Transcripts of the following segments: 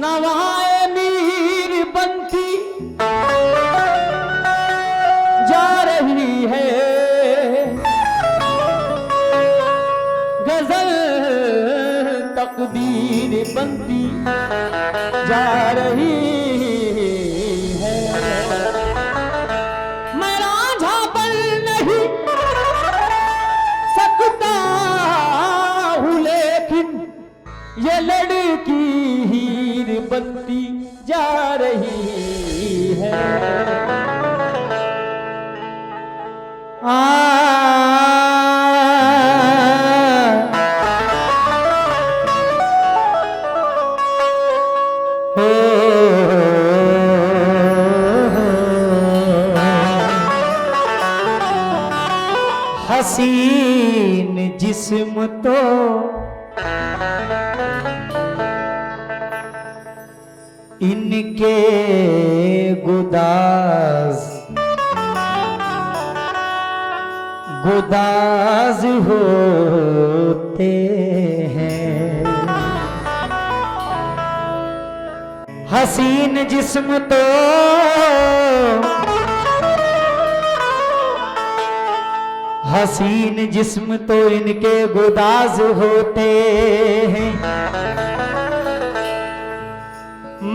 नवाए मीर बनती जा रही है, गजल तकदीर बनती जा रही है। मैं रांझा पर नहीं सकता हूँ, लेकिन ये लड़की हीर बनती जा रही है। हसीन जिस्म तो इनके गुदाज गुदाज होते हैं। हसीन जिस्म तो हसीन जिस्म तो इनके गुदाज होते हैं,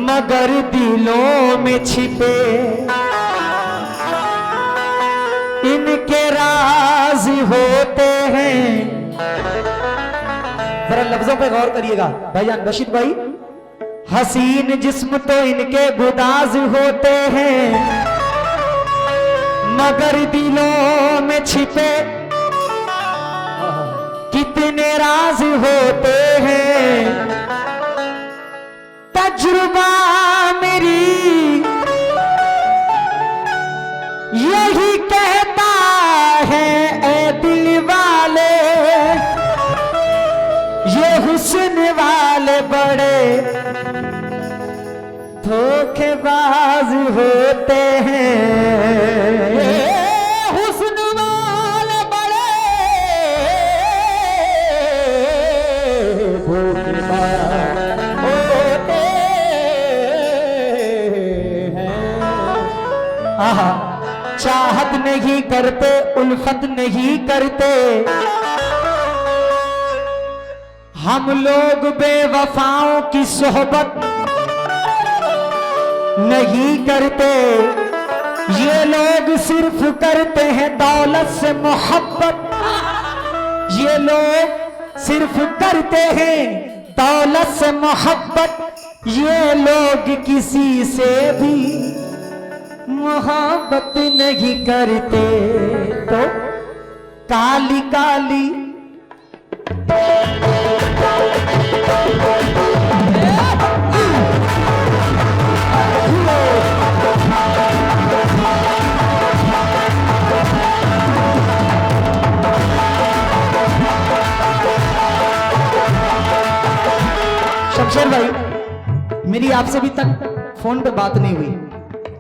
मगर दिलों में छिपे इनके राज होते हैं। जरा लफ्जों पे गौर करिएगा भाईजान रशीद भाई। हसीन जिस्म तो इनके गुदाज होते हैं, मगर दिलों में छिपे कितने राज होते हैं। तजुर्बा मेरी यही कहता है, ए दिल वाले ये हुस्न वाले बड़े धोखेबाज होते हैं। हुस्न वाले बड़े धोखेबाज होते हैं। आहा, चाहत नहीं करते, उल्फत नहीं करते, हम लोग बेवफाओं की सोहबत नहीं करते। ये लोग सिर्फ करते हैं दौलत से मोहब्बत, ये लोग सिर्फ करते हैं दौलत से मोहब्बत। ये लोग किसी से भी मोहब्बत नहीं करते। तो काली काली शमशेर भाई, मेरी आपसे अभी तक फोन पे बात नहीं हुई।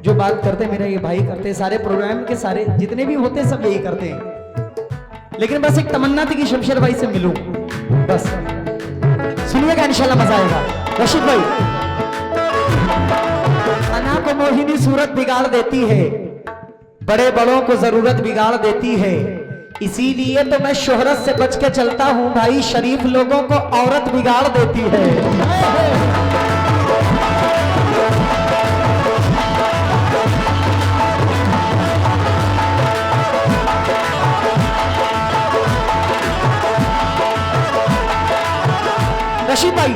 जो बात करते मेरे ये भाई करते, सारे प्रोग्राम के सारे जितने भी होते सब यही करते हैं। लेकिन बस एक तमन्ना थी कि शमशेर भाई से मिलूं, बस सुनिएगा इंशाल्लाह मजा आएगा। रशीद भाई, अना को मोहिनी सूरत बिगाड़ देती है, बड़े बड़ों को जरूरत बिगाड़ देती है, इसीलिए तो मैं शोहरत से बच के चलता हूं भाई, शरीफ लोगों को औरत बिगाड़ देती है। रशीद भाई,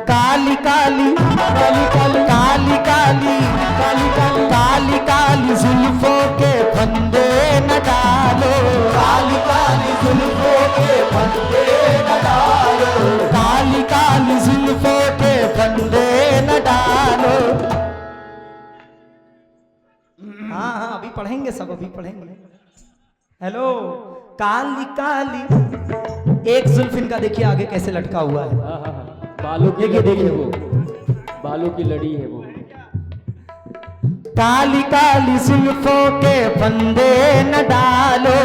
काली काली काली काली काली काली काली काली काली काली जुल्फों के फंदे न डालो, काली काली जुल्फों के फंदे न डालो, काली काली जुल्फों के फंदे न डालो। हाँ हाँ अभी पढ़ेंगे सब, अभी पढ़ेंगे। हेलो, काली काली एक जुल्फ इनका देखिए आगे कैसे लटका हुआ है। बालों की लड़ी है वो, बालों की लड़ी है वो। काली काली जुल्फों के फंदे न डालो,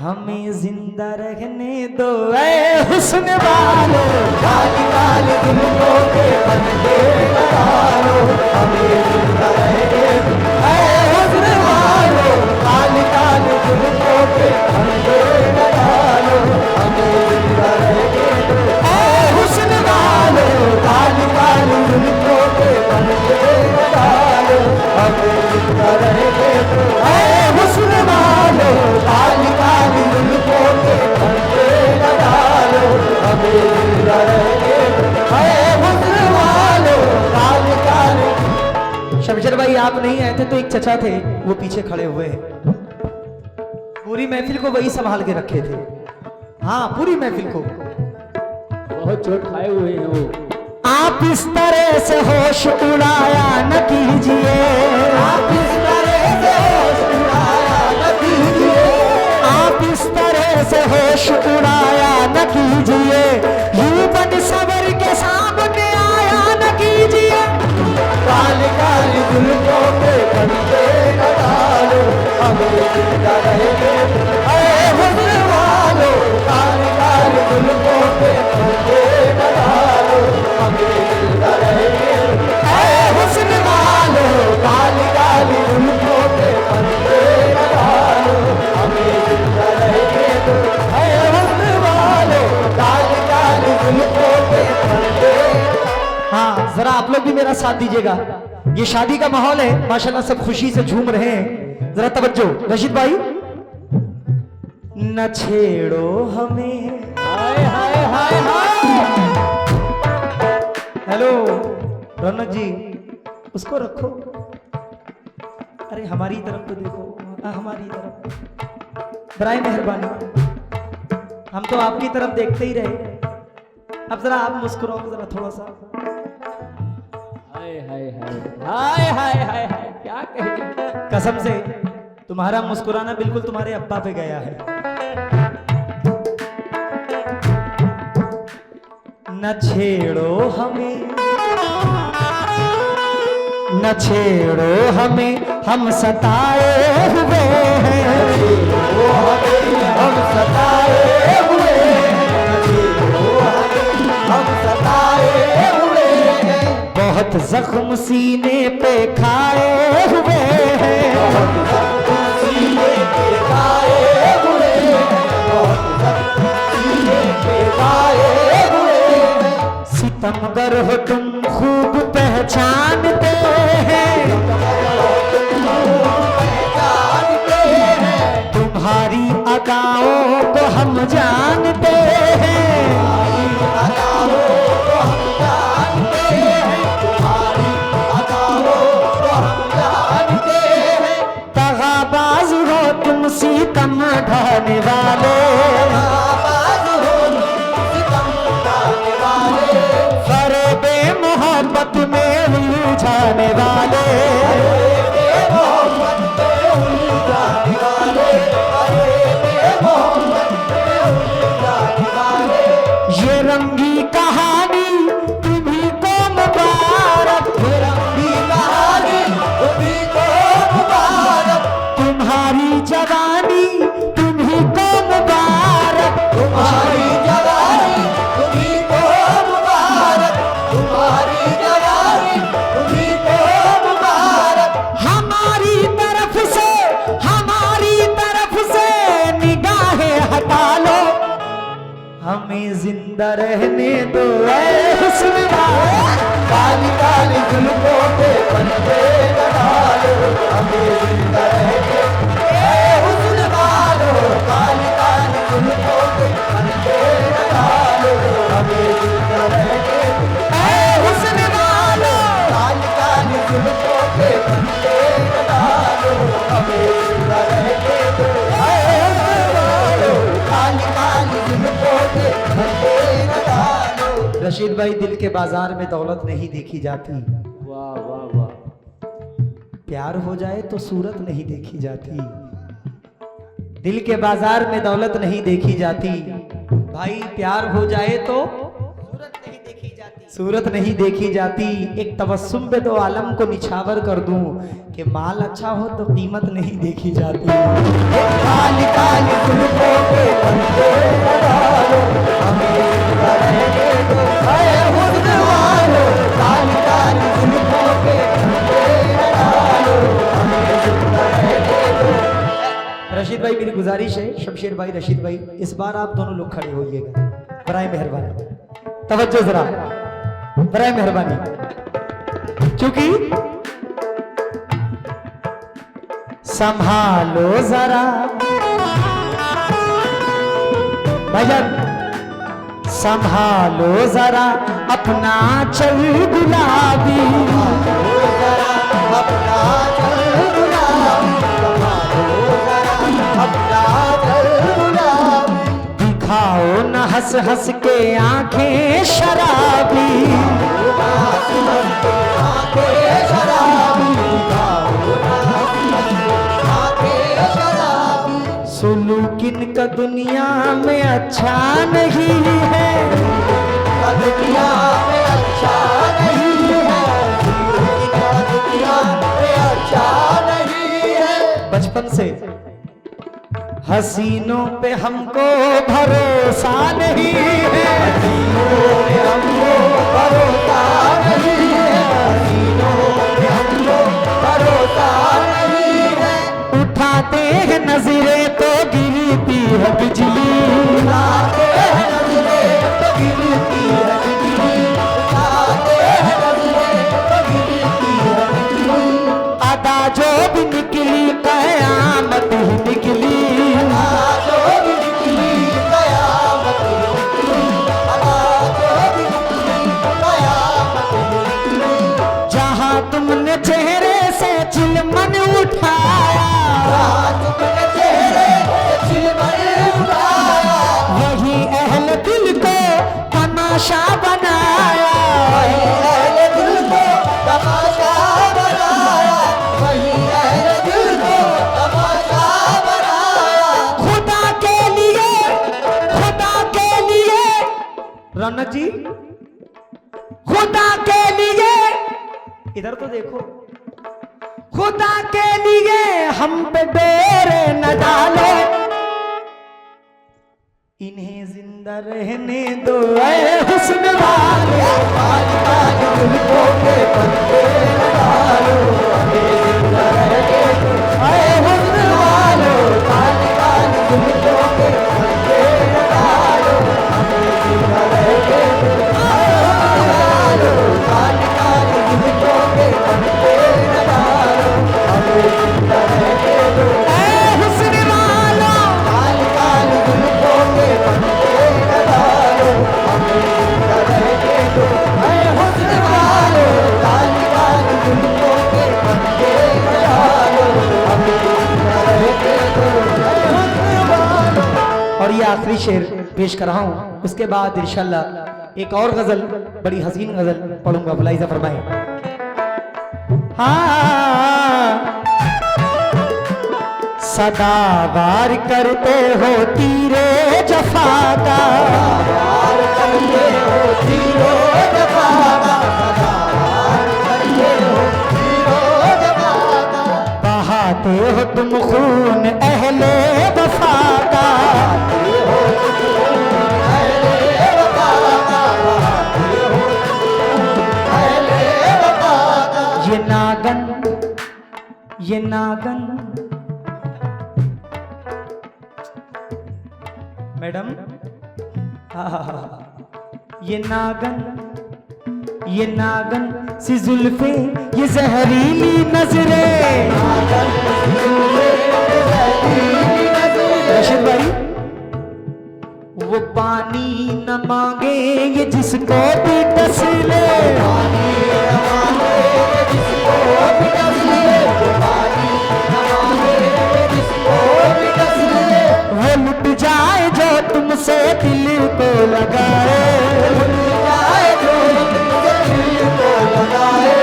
हमें जिंदा रहने दो ऐ हुस्न वालो, काली काली जुल्फों के पर्दे डालो, हमें जिंदा रहने दो ऐ हुस्न वालो, काली काली जुल्फों के पर्दे डालो, हमें जिंदा रहने दो ऐ हुस्न वालो, काली काली जुल्फों के पर्दे डालो, हमें जिंदा रहने दो ऐ हुस्न वालो, काली काली जुल्फों के पर्दे डालो, हमें जिंदा रहने दो ऐ हुस्न वालो, काली काली। शमशेर भाई आप नहीं आए थे तो एक चचा थे, वो पीछे खड़े हुए हैं, पूरी महफिल को वही संभाल के रखे थे। हाँ पूरी महफिल को। बहुत चोट खाए हुए हैं वो। आप इस तरह से होश उड़ाया न कीजिए, आप इस तरह से होश उड़ाया न कीजिए, आप इस तरह से होश उड़ाया न कीजिए, यूं बन सबर के सामने आया न कीजिए, काली काली जुल्फों के पर्दे डालो, हमें जिंदा रहने दो ऐ हुस्न वालो, काली काली जुल्फों के पर्दे डालो, हमें जिंदा रहने दो ऐ हुस्न वालो, काली काली जुल्फों के पर्दे डालो, हमें जिंदा रहने दो ऐ हुस्न वालो, काली काली जुल्फों के पर्दे। हाँ जरा आप लोग भी मेरा साथ दीजिएगा, ये शादी का माहौल है, माशाल्लाह सब खुशी से झूम रहे हैं, जरा तवज्जो। रशीद भाई न छेड़ो हमें, हाय हाय हाय हाय। हेलो रौनक जी उसको रखो, अरे हमारी तरफ तो देखो, हमारी तरफ बराए मेहरबानी, हम तो आपकी तरफ देखते ही रहे, अब जरा आप मुस्कुराओ जरा थोड़ा सा। हाय हाय हाय हाय हाय हाय हाय, क्या कहें। कसम से तुम्हारा मुस्कुराना बिल्कुल तुम्हारे अब्बा पे गया है। न छेड़ो हमें, न छेड़ो हमें, हम सताए हुए हैं, हम सताए हुए हैं, हम सताए हुए हैं, बहुत जख्म सीने पे खाए हुए हैं, बहुत जख्म सीने पे खाए हुए हैं, बहुत जख्म सीने पे खाए हुए हैं, सितमगर हो तुम खूब पहचानते हैं, तुम्हारी अदाओं को हम जानते हैं, तगाबाज हो तुम सितम ढाने वाले, फरेबे मोहब्बत में उलझाने वाले, ये रंगी कहानी तुम्ही को मुबारक, ये रंगी कहानी तुम्ही को मुबारक, तुम्हारी जवानी तुम्ही को मुबारक, तुम्हारी जवानी तुम्ही को मुबारक, तुम्हारी जवानी तुम्ही को मुबारक, हमारी तरफ से निगाहें हटा लो, हमें जिंदा रहने दो ऐ हुस्न वालो, काली काली जुल्फों के पर्दे डालो, हमें जिंदा रहने दो ऐ हुस्न वालो, काली काली जुल्फों के पर्दे डालो, हमें जिंदा रहने दो ऐ हुस्न वालो, काली काली जुल्फों के पर्दे डालो, हमें जिंदा रहने दो ऐ हुस्न वालो, काली काली जुल्फों के पर्दे डालो। रशीद भाई दिल के बाजार में दौलत नहीं देखी जाती, वाह वाह वाह। प्यार हो जाए तो सूरत नहीं देखी जाती, दिल के बाजार में दौलत नहीं देखी जाती, भाई प्यार हो जाए तो सूरत नहीं देखी जाती, सूरत नहीं देखी जाती, एक तबस्सुम पे तो आलम को निछावर कर दूं कि माल अच्छा हो तो कीमत नहीं देखी जाती। काली काली जुल्फों के पंजे लगाओ, हमें जिंदा रहने दो, ऐ हुस्न वालो। काली काली जुल्फों के पंजे लगाओ, हमें जिंदा रहने दो। रशीद भाई मेरी गुजारिश है, शमशेर भाई, रशीद भाई, इस बार आप दोनों लोग खड़े होइएगा, बराए मेहरबानी, तवज्जो जरा, बराए मेहरबानी, क्योंकि संभालो जरा भजन, संभालो जरा अपना चल गुलाबी, अपना चल गुलाबी, अपना चल गुलाबी, दिखाओ न हंस हंस के आंखें शराबी, सुलूक इनका दुनिया में अच्छा नहीं है, दुनिया में अच्छा नहीं है, दुनिया में अच्छा नहीं है। बचपन से हसीनों पे हमको भरोसा नहीं है, हसीनों पे हमको भरोसा नहीं है, हसीनों पे हमको भरोसा नहीं है। उठाते हैं नजरें तो गिरती है बिजली, उठाते हैं नजरें तो गिरती है बिजली, उठाते हैं नजरें तो गिरती है बिजली। अदा जो भी निकली कयामत ही निकली, अदा जो भी निकली कयामत ही निकली, अदा जो भी निकली कयामत ही निकली। जहाँ तुमने चेहरे से चिलमन उठाया, जहाँ तुमने चेहरे से चिलमन उठाया, वही अहले दिल को तमाशा बनाया, वही अहले दिल को तमाशा बनाया, वही अहले दिल को तमाशा बनाया। खुदा के लिए, खुदा के लिए, रौनक जी, खुदा के लिए, इधर तो देखो, खुदा के लिए हम पे डेरे न डालो, इन्हें जिंदा रहने दो ऐ हुस्न वाले। काली काली जुल्फों के पंजे लगाओ, हमें जिंदा रहने दो ऐ हुस्न वालो। काली काली जुल्फों के पंजे लगाओ, हमें जिंदा रहने दो ऐ हुस्न वालो। काली काली जुल्फों के पंजे लगाओ, हमें जिंदा रहने दो ऐ हुस्न वालो। काली काली जुल्फों के पंजे लगाओ, हमें जिंदा रहने दो ऐ हुस्न वालो। काली काली जुल्फों के पंजे लगाओ, हमें जिंदा रहने दो ऐ हुस्न वालो। और ये आखिरी शेर पेश कर रहा हूँ, उसके बाद इंशाल्लाह एक और गजल, बड़ी हसीन गजल पढ़ूंगा, बुलाइजा फरमाए। हाँ, सदा वार करते हो तीरे जफा का, वार करते हो तीरे जफा का, सदा वार करते हो तीरे जफा का, बहाते हो तुम खून अहले वफा का, बहाते हो तुम खून अहले वफा का, बहाते हो तुम खून अहले वफा का। ये नागन, ये नागन, मैडम, ये नागन, ये नागन सी जुल्फे, ये जहरीली नजरें, रशीद भाई, वो पानी न मांगे ये जिसको भी डस ले, पानी न मांगे ये जिसको भी डस ले, पानी न मांगे ये जिसको भी डस ले। वो लुट जाए जो तुमसे दिल को लगाए, लुट जाए जो तुमसे दिल को लगाए,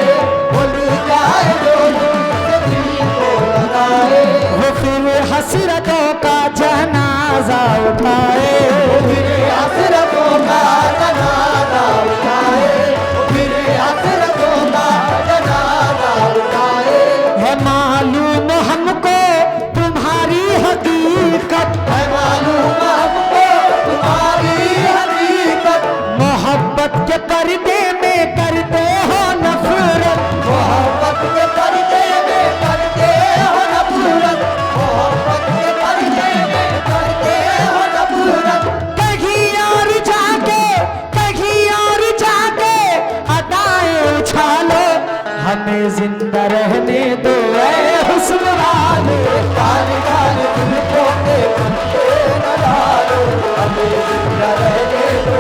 वो लुट जाए जो तुमसे दिल को लगाए। वो फिर हसरतों का जनाजा उठाए, वो फिर हसरतों का जनाजा उठाए, हमें जिंदा रहने दो ऐ हुस्न वाले, काली काली जुल्फों के फंदे न डालो, हमें जिंदा रहने दो।